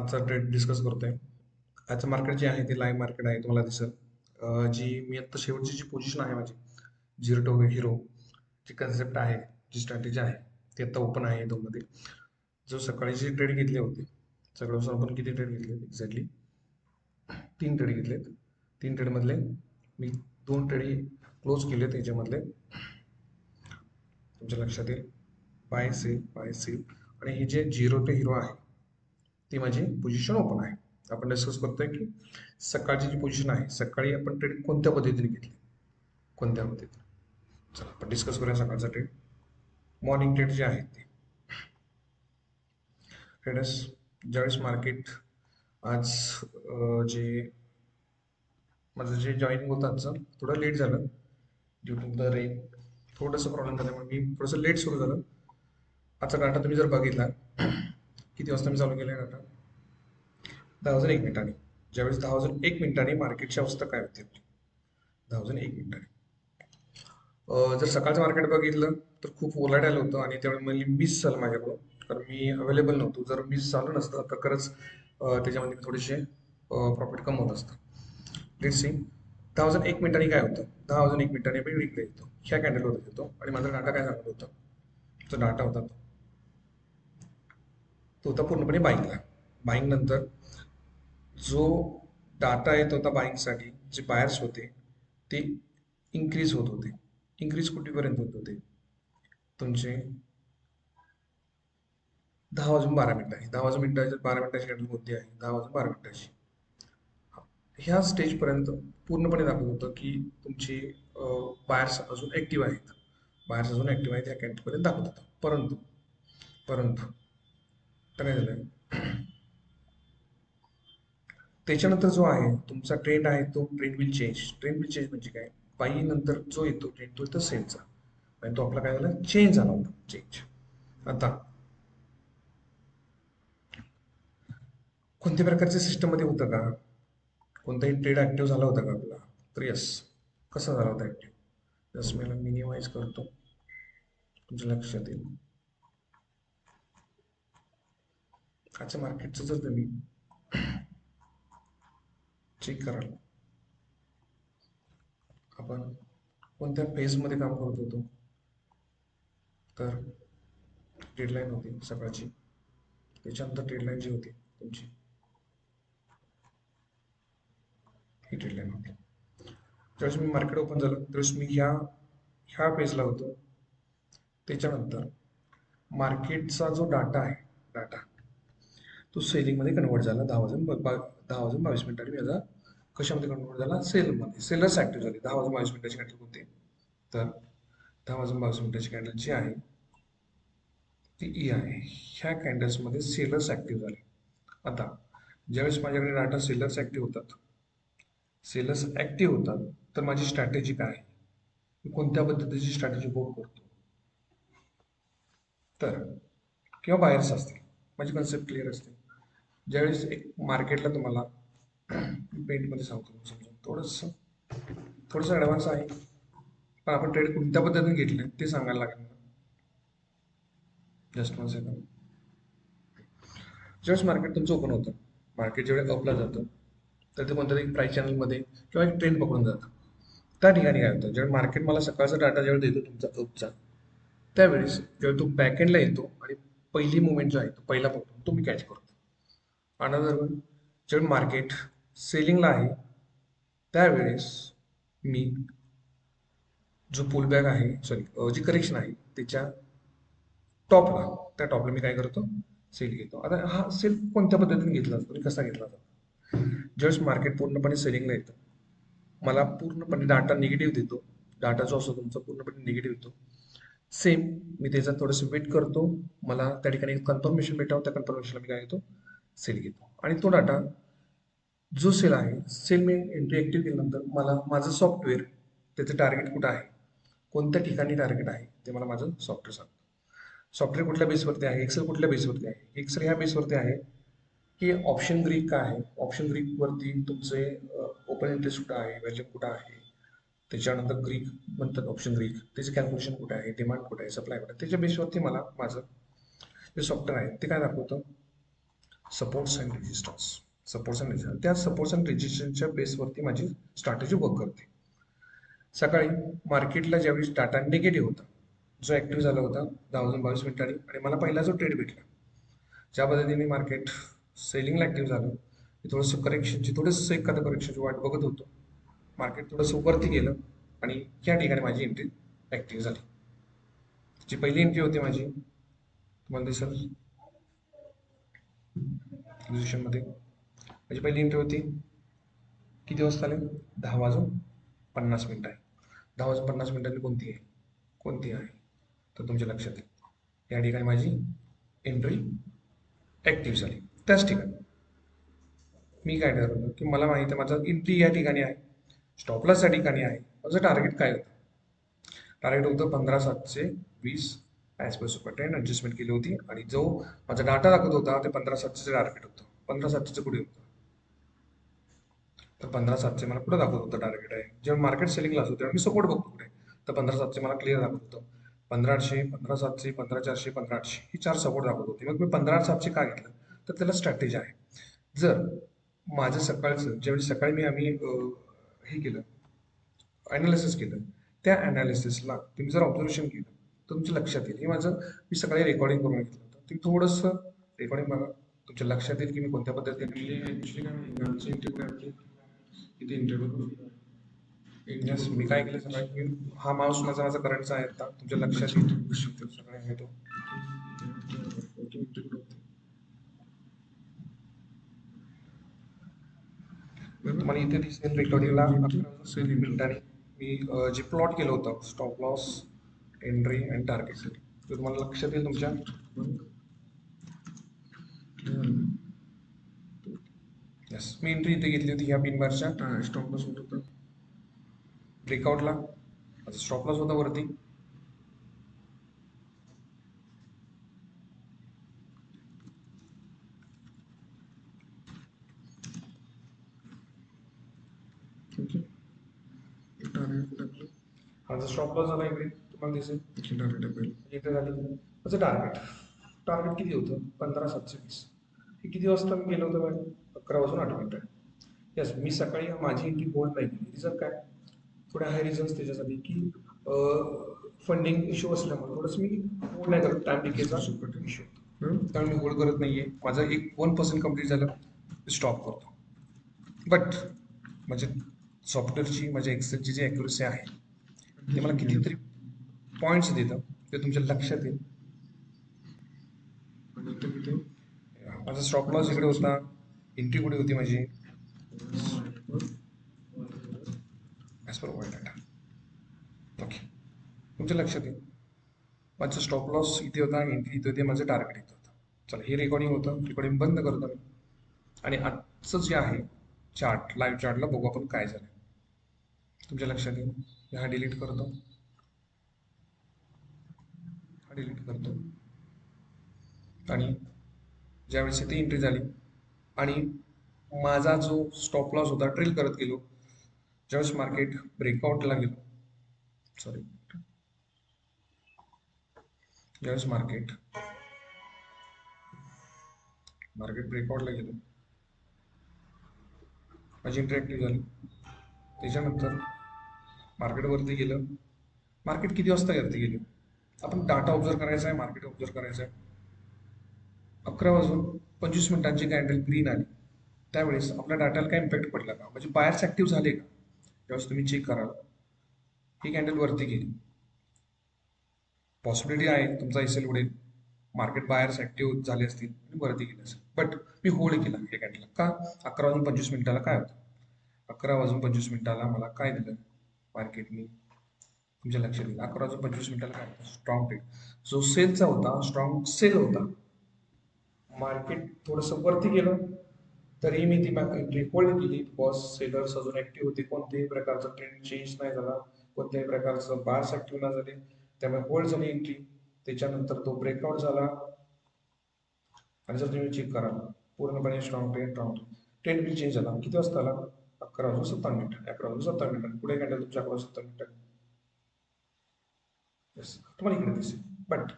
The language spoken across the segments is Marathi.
आजचा ट्रेड डिस्कस करतोय. आजचं मार्केट जे आहे ते लाईव्ह मार्केट आहे, तुम्हाला दिसेल. जी मी आता शेवटची जी पोझिशन आहे माझी, झिरो टू हिरो जी कन्सेप्ट आहे, जी स्ट्रॅटेजी आहे, ती आता ओपन आहे दोनमध्ये. जो सकाळी जे ट्रेड घेतले होते, सगळं आपण किती ट्रेड घेतले एक्झॅक्टली 3 ट्रेड घेतलेत. 3 ट्रेडमधले मी 2 ट्रेड क्लोज केले. त्याच्यामधले तुमच्या लक्षात येईल बाय सेल आणि हे जे झिरो टू हिरो आहे ती माझी पोझिशन ओपन आहे. आपण डिस्कस करतोय की सकाळची जी पोझिशन आहे, सकाळी आपण ट्रेड कोणत्या पद्धतीने घेतली, कोणत्या पद्धतीने. चला आपण डिस्कस करूया सकाळचा ट्रेड. मॉर्निंग ट्रेड जे आहे ते ट्रेडर्स, ज्यावेळेस मार्केट आज जे माझं जे जॉईनिंग होतं आजचं थोडं लेट झालं ड्यू टू द रेन. थोडंसं प्रॉब्लेम झाल्यामुळे मी थोडंसं लेट सुरू झालं. आजचा डाटा तुम्ही जर बघितला किती वाजता मी चालू केला डाटा, 10:01 ज्यावेळेस 10:01 मार्केटची अवस्था काय होती आपली, 10:01. जर सकाळचं मार्केट बघितलं तर खूप ओलाढाल होतं आणि त्यावेळी मला मिस झालं माझ्याकडून, कारण मी अवेलेबल नव्हतो. जर मिस झालं नसतं तर खरंच त्याच्यामध्ये थोडेसे प्रॉफिट कमवत असतं. लेट्स सी 10:01 काय होतं. 10:01 मी विकले येतो, ह्या कॅन्डलवर येतो आणि माझा डाटा काय सांगत होता. जो डाटा होता तो होता पूर्णपणे बाईंगला. बाईंग नंतर जो डाटा येत होता बाईंगसाठी, जे बायर्स होते ते इन्क्रीज होत होते. इन्क्रीज कुठेपर्यंत होत होते तुमचे 10:12. 10:12 कॅन्डल कोणती आहे, 10:12. ह्या स्टेजपर्यंत पूर्णपणे दाखवत होतं की तुमचे बायर्स अजून ॲक्टिव्ह आहेत. बायर्स अजून ॲक्टिव्ह आहेत ह्या कॅन्डलपर्यंत दाखवत होतं. परंतु परंतु काय झालं, त्याच्यानंतर जो आहे तुमचा ट्रेंड आहे तो trend will change. Trend will change म्हणजे काय, बाई नंतर जो येतो ट्रेंड तो येतो सेलचा, आणि तो आपला काय झाला, चेंज झाला होता. चेंज. आता कोणत्या प्रकारच्या सिस्टममध्ये होतं का, कोणताही ट्रेड ऍक्टिव्ह झाला होता का आपला, तर यस. कसा झाला होता ऍक्टिव्ह, जस मी मिनिमाइज करतो तुमच्या लक्षात येईल. आजच्या मार्केटचं जर तुम्ही चेक कराल, आपण कोणत्या फेजमध्ये काम करत होतो, तर डेडलाईन होती सकाळची. त्याच्यानंतर डेडलाईन जी होती तुमची, ही डेडलाईन होती. ज्यावेळेस मी मार्केट ओपन झालं त्यावेळेस मी ह्या पेजला होतो. त्याच्यानंतर मार्केटचा जो डाटा आहे, डाटा तो सेलिंगमध्ये कन्वर्ट झाला. 10:22 माझा कशामध्ये कन्वर्ट झाला, सेलमध्ये. सेलर्स ऍक्टिव्ह झाले. 10:22 कॅन्डल होते, तर 10:22 कॅन्डल जी आहे ती ई आहे. ह्या कॅन्डल्समध्ये सेलर्स ऍक्टिव्ह झाले. आता ज्यावेळेस माझ्याकडे डाटा सेलर्स ऍक्टिव्ह होतात, तर माझी स्ट्रॅटेजी काय आहे, मी कोणत्या पद्धतीची स्ट्रॅटेजी वर्क करतो, तर किंवा बायर्स असतील, माझी कन्सेप्ट क्लिअर असते. ज्यावेळेस एक मार्केटला तुम्हाला पेंटमध्ये सांगतो समजून, थोडंसं ॲडव्हान्स आहे, पण आपण ट्रेड कोणत्या पद्धतीने घेतले ते सांगायला लागेल मला. Just one second. ज्यावेळेस मार्केट तुमचं ओपन होतं, मार्केट ज्यावेळेस अपला जातं, तर ते कोणत्या तरी प्राईस चॅनलमध्ये किंवा एक ट्रेंड पकडून जातं. त्या ठिकाणी काय होतं, ज्यावेळेस मार्केट मला सकाळचा डाटा ज्यावेळेस देतो तुमचा अपचा, त्यावेळेस जेव्हा तो बॅकएंडला येतो आणि पहिली मुवमेंट जो आहे तो पहिला पकडून तो मी कॅच करतो. अनदर वन, जेव्हा मार्केट सेलिंगला आहे त्यावेळेस मी जो पुलबॅक आहे, सॉरी जी करेक्शन आहे त्याच्या त्या टॉपला मी काय करतो, सेल घेतो. आता हा सेल कोणत्या पद्धतीने घेतला जातो आणि कसा घेतला जातो, ज्यावेळेस मार्केट पूर्णपणे सेलिंगला येतं, मला पूर्णपणे डाटा निगेटिव्ह देतो. डाटा जो असतो तुमचा पूर्णपणे निगेटिव्ह येतो. सेम मी त्याचा थोडंसं वेट करतो, मला त्या ठिकाणी कन्फर्मेशन भेटावं, त्या कन्फर्मेशनला मी काय घेतो, सेल घेतो. आणि तो डाटा जो सेल आहे, सेल मी एंट्री ऍक्टिव्ह केल्यानंतर मला माझं सॉफ्टवेअर त्याचं टार्गेट कुठं आहे, कोणत्या ठिकाणी टार्गेट आहे ते मला माझं सॉफ्टवेअर सांगतं. सॉफ्टवेअर कुठल्या बेसवरती आहे, एक्सेल कुठल्या बेसवरती आहे, एक्सेल ह्या बेसवरती आहे की ऑप्शन ग्रीक काय आहे, ऑप्शन ग्रीकवरती तुमचे ओपन इंटरेस्ट कुठं आहे, व्हॅल्यू कुठं आहे, त्याच्यानंतर ग्रीक म्हणतात ऑप्शन ग्रीक, त्याचे कॅल्क्युलेशन कुठे आहे, डिमांड कुठे आहे, सप्लाय कुठे आहे, त्याच्या बेसवरती मला माझं जे सॉफ्टवेअर आहे ते काय दाखवतं, supports and resistance. Supports and resistance, त्या सपोर्ट्स अँड रेजिस्टन्सच्या बेसवरती माझी स्ट्रॅटेजी वर्क करते. सकाळी मार्केटला ज्यावेळी डाटा निगेटिव्ह होता, जो ॲक्टिव्ह झाला होता 10 वाजून 22 मिनिटांनी, आणि मला पहिला जो ट्रेड भेटला, ज्या पद्धतीने मार्केट सेलिंगला ॲक्टिव्ह झालं, मी थोडंसं करेक्शनची, थोडंसं एखादं करेक्शनची वाट बघत होतो. मार्केट थोडंसं वरती गेलं आणि या ठिकाणी माझी एंट्री ॲक्टिव्ह झाली. जी पहिली एंट्री होती माझी, तुम्हाला दिसेल पोझिशनमध्ये, माझी पहिली एंट्री होती किती वाजता आले, 10 वाजून 50 मिनिटं आहे. 10 वाजून 50 मिनिटांनी कोणती आहे तर तुमच्या लक्षात येईल या ठिकाणी माझी एंट्री ॲक्टिव्ह झाली. त्याच ठिकाणी मी काय ठरवलं की मला माहिती आहे माझं एंट्री या ठिकाणी आहे, स्टॉप लॉस या ठिकाणी आहे. माझं टार्गेट काय होतं, टार्गेट होतं 15,720 as per super trend, adjustment केली होती, आणि जो माझा डाटा दाखवत होता ते 15,700चं टार्गेट होतं. 15,700चं कुठे होतं, तर 15,700 मला कुठं दाखवत होतं टार्गेट आहे. जेव्हा मार्केट सेलिंगला असतो तेव्हा मी सपोर्ट बघतो कुठे, तर 15,700 मला क्लिअर दाखवत होतं. 15,800, 15,700, 15,400, 15,800 ही 4 सपोर्ट दाखवत होते. मग मी 15,700 का घेतलं, तर त्याला स्ट्रॅटेजी आहे. जर माझं सकाळचं, ज्यावेळी सकाळी आम्ही हे केलं, ॲनालिसिस केलं, त्या ॲनालिसिसला तुम्ही जर ऑब्झर्वेशन केलं तर तुमच्या लक्षात येईल. हे माझं मी सकाळी रेकॉर्डिंग करून घेतलं होतं, तुम्ही थोडंसं रेकॉर्डिंग बघा, तुमच्या लक्षात येईल की मी कोणत्या पद्धतीने किती इंटरव्ह्यू. येस, मी काय केलं सकाळी की हा माऊस माझा करंटचा आहे आता, तुमच्या लक्षात येईल सगळे आहे तो. तुम्हाला इथे दिसेल रेकॉर्डिंगला 11 मिनिटांनी मी जे प्लॉट केलं होतं stop loss, entry and target, ते तुम्हाला लक्षात येईल तुमच्या. यस, मी एंट्री इथे घेतली होती ह्या पिन बारच्या, स्टॉप लॉस होत होतं ब्रेकआउटला, माझा स्टॉप लॉस होता वरती. माझा स्टॉप लॉस झाला इकडे, तुम्हाला दिसेल इथे झाली माझं टार्गेट. टार्गेट किती होतं, 15,720. हे किती वाजता मी गेलो होतं मॅडम, 11 वाजून 8 मिनिटं. यस, मी सकाळी माझी एंट्री होल्ड नाही केली. रिझन काय, थोडे आहे रिझन्स त्याच्यासाठी की फंडिंग इश्यू असल्यामुळे थोडंसं मी होल्ड नाही करत, टाइम डिकेचा इश्यू, त्यामुळे मी होल्ड करत नाहीये. माझं 1% कंप्लीट झालं, स्टॉप करतो. बट म्हणजे सॉफ्टवेअरची, माझ्या एक्सेलची जी ॲक्युरसी आहे ते मला कितीतरी पॉईंट्स देतं, ते तुमच्या लक्षात येईल. माझा स्टॉप लॉस इकडे होता, एंट्री कुठे होती माझी, as per world data. Okay, तुमच्या लक्षात येईल माझं स्टॉप लॉस इथे होता, एंट्री इथे होते, माझं टार्गेट इथं होतं. चला, हे रेकॉर्डिंग होतं, रेकॉर्डिंग बंद करतो मी, आणि आजचं जे आहे चार्ट, लाईव्ह चार्टला बघू आपण काय झालं. तुमच्या लक्षात येईल, हा डिलीट करतो, हा डिलीट करतो, आणि ज्यावेळेस इथे एंट्री झाली आणि माझा जो स्टॉप लॉस होता ट्रेल करत गेलो, ज्यावेळेस मार्केट ब्रेकआउटला गेलो, सॉरी, ज्यावेळेस मार्केट ब्रेकआउटला गेलो, माझी एंट्री ॲक्टिव्ह झाली. त्याच्यानंतर मार्केटवरती गेलं, मार्केट किती वाजता वरती गेली, आपण डाटा ऑब्झर्व करायचा आहे, मार्केट ऑब्झर्व करायचं आहे. 11 वाजून 25 मिनिटांची कॅन्डल ग्रीन आली, त्यावेळेस आपल्या डाटाला काय इम्पॅक्ट पडला का, म्हणजे बायर्स ॲक्टिव्ह झाले का, त्यावेळेस तुम्ही चेक कराल. ही कॅन्डल वरती गेली, पॉसिबिलिटी आहे तुमचा एसएल उडेल, मार्केट बायर्स ॲक्टिव्ह झाले असतील आणि वरती गेले असेल. बट मी होल्ड केला या कॅन्डलला का, 11 वाजून 25 मिनिटाला काय होतं, 11 वाजून 25 मिनिटाला मला काय दिलं मार्केटने, तुमच्या लक्षात येईल. 11 वाजून 25 मिनिटाला काय होतं, स्ट्रॉंग ट्रेड, जो सेलचा होता, स्ट्रॉंग सेल होता. मार्केट थोडंसं वरती गेलं तरी मी ती एंट्री होल्ड केली, बिकॉज सेलर्स अजून ऍक्टिव्ह होते, कोणत्याही प्रकारचा ट्रेंड चेंज नाही झाला, कोणत्याही प्रकारचं बार्स ऍक्टिव्ह नाही झाले, त्यामुळे होल्ड झाली एंट्री. त्याच्यानंतर तो ब्रेकआउट झाला, आणि जर तुम्ही चेक करा पूर्णपणे स्ट्रॉंग ट्रेंड बी चेंज झाला. किती वाजता आला, 11 वाजून 57 मिनिटं, 11 वाजून 57 मिनिटं पुढे कॅन्डल तुमच्या 11 वाजून 57 मिनिटं. येस, तुम्हाला इकडे दिसेल. बट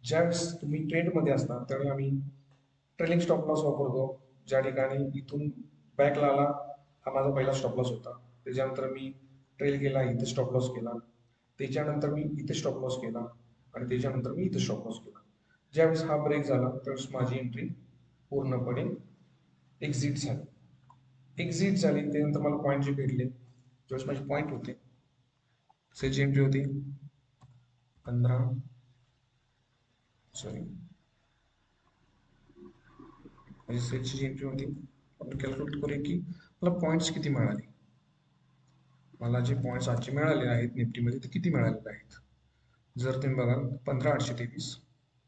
ज्यावेळेस तुम्ही ट्रेंडमध्ये असता त्यावेळी आम्ही ट्रेलिंग स्टॉप लॉस वापरतो. ज्या ठिकाणी इथून बॅकला आला, हा माझा पहिला स्टॉप लॉस होता. त्याच्यानंतर मी ट्रेल केला, इथे स्टॉप लॉस केला. त्याच्यानंतर मी इथे स्टॉप लॉस केला आणि त्याच्यानंतर मी इथे स्टॉप लॉस केला. ज्यावेळेस हा ब्रेक झाला त्यावेळेस माझी एंट्री पूर्णपणे एक्झिट झाली. एक्झिट झाली त्यानंतर मला पॉईंट जे भेटले, ज्यावेळेस माझे पॉईंट होते, त्याची एंट्री होती 15, सॉरी माझी सेलची जी एंट्री होती, आपण कॅल्क्युलेट करूया की मला पॉईंट्स किती मिळाले. मला जे पॉईंट्स आजचे मिळालेले आहेत निफ्टीमध्ये ते किती मिळालेले आहेत. जर तुम्ही बघाल 15,823,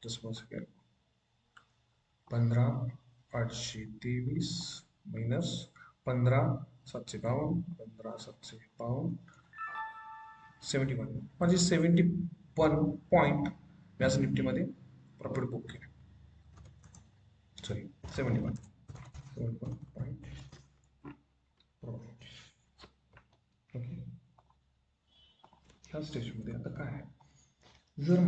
जसं 15,823 मायनस 15,752, 15,752, 71, म्हणजे 71 पॉईंट मी आज निफ्टीमध्ये प्रॉफिट बुक केले. Sorry 71 point profit. ओके, ह्या स्टेजमध्ये आता काय आहे, जर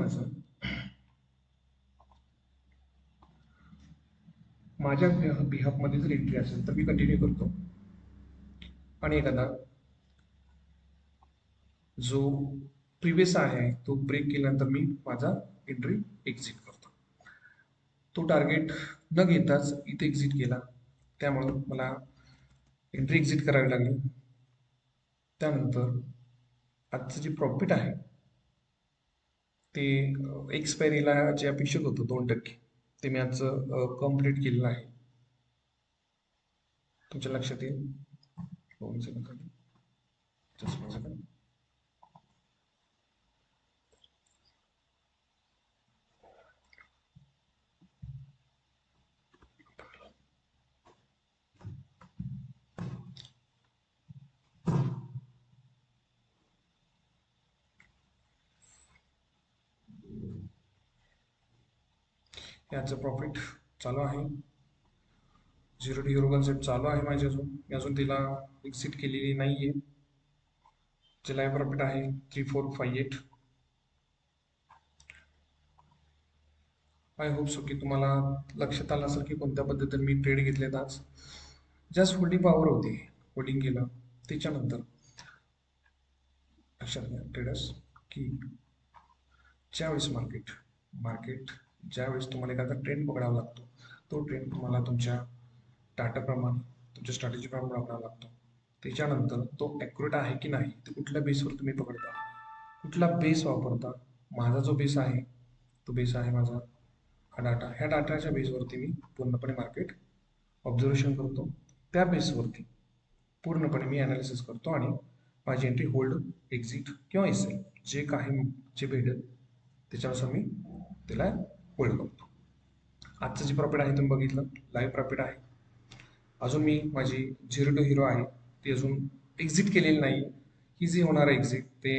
माझ्या बिहाफमध्ये जर एंट्री असेल तर मी कंटिन्यू करतो आणि एखादा जो प्रिव्हियस आहे तो ब्रेक केल्यानंतर मी माझा एंट्री एक्झिट करतो. तो टार्गेट न घेताच इथे एक्झिट केला, त्यामुळं मला एंट्री एक्झिट करावी लागली. त्यानंतर आजचं जे प्रॉफिट आहे ते एक्सपायरीला जे अपेक्षित होतं 2%, ते मी आजचं कम्प्लीट केलेलं आहे. तुमच्या लक्षात येईल 2 सेकंद. याचं प्रॉफिट चालू आहे. 0 to Hero कन्सेप्ट चालू आहे माझी अजून. मी अजून तिला एक्झिट केलेली नाही आहे. जे लाईव्ह प्रॉफिट आहे 3458. आय होप सो की तुम्हाला लक्षात आलं असेल की कोणत्या पद्धतीने मी ट्रेड घेतलेत आज. जस्ट होल्डिंग पॉवर होती, होल्डिंग केलं. त्याच्यानंतर लक्षात घ्या ट्रेडर्स की ज्यावेळेस मार्केट ज्यावेळेस तुम्हाला एखादा ट्रेंड पकडावा लागतो, तो ट्रेंड तुम्हाला तुमच्या टाटाप्रमाणे तुमच्या स्ट्रॅटेजीप्रमाणे पकडावा लागतो. त्याच्यानंतर तो ॲक्युरेट आहे की नाही, ते कुठल्या बेसवर तुम्ही पकडता, कुठला बेस वापरता. माझा जो बेस आहे तो बेस आहे माझा हा डाटा. ह्या डाटाच्या बेसवरती मी पूर्णपणे मार्केट ऑब्झर्वेशन करतो. त्या बेसवरती पूर्णपणे मी ॲनालिसिस करतो आणि माझी एंट्री होल्ड, एक्झिट किंवा एसेल जे काही जे भेटेल त्याच्यानुसार मी त्याला होल्ड करतो. आजचं जे प्रॉफिट आहे तुम्ही बघितलं, लाईव्ह प्रॉफिट आहे. अजून मी माझी 0 to Hero आहे ती अजून एक्झिट केलेली नाही. ही जी होणार आहे एक्झिट ते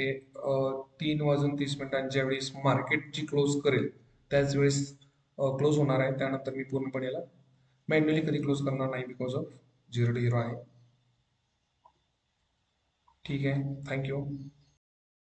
3:30 ज्यावेळेस मार्केट जी क्लोज करेल त्याच वेळेस क्लोज होणार आहे. त्यानंतर मी पूर्णपणे याला मॅन्युअली कधी क्लोज करणार नाही, बिकॉज ऑफ 0 to Hero आहे. ठीक आहे, थँक्यू.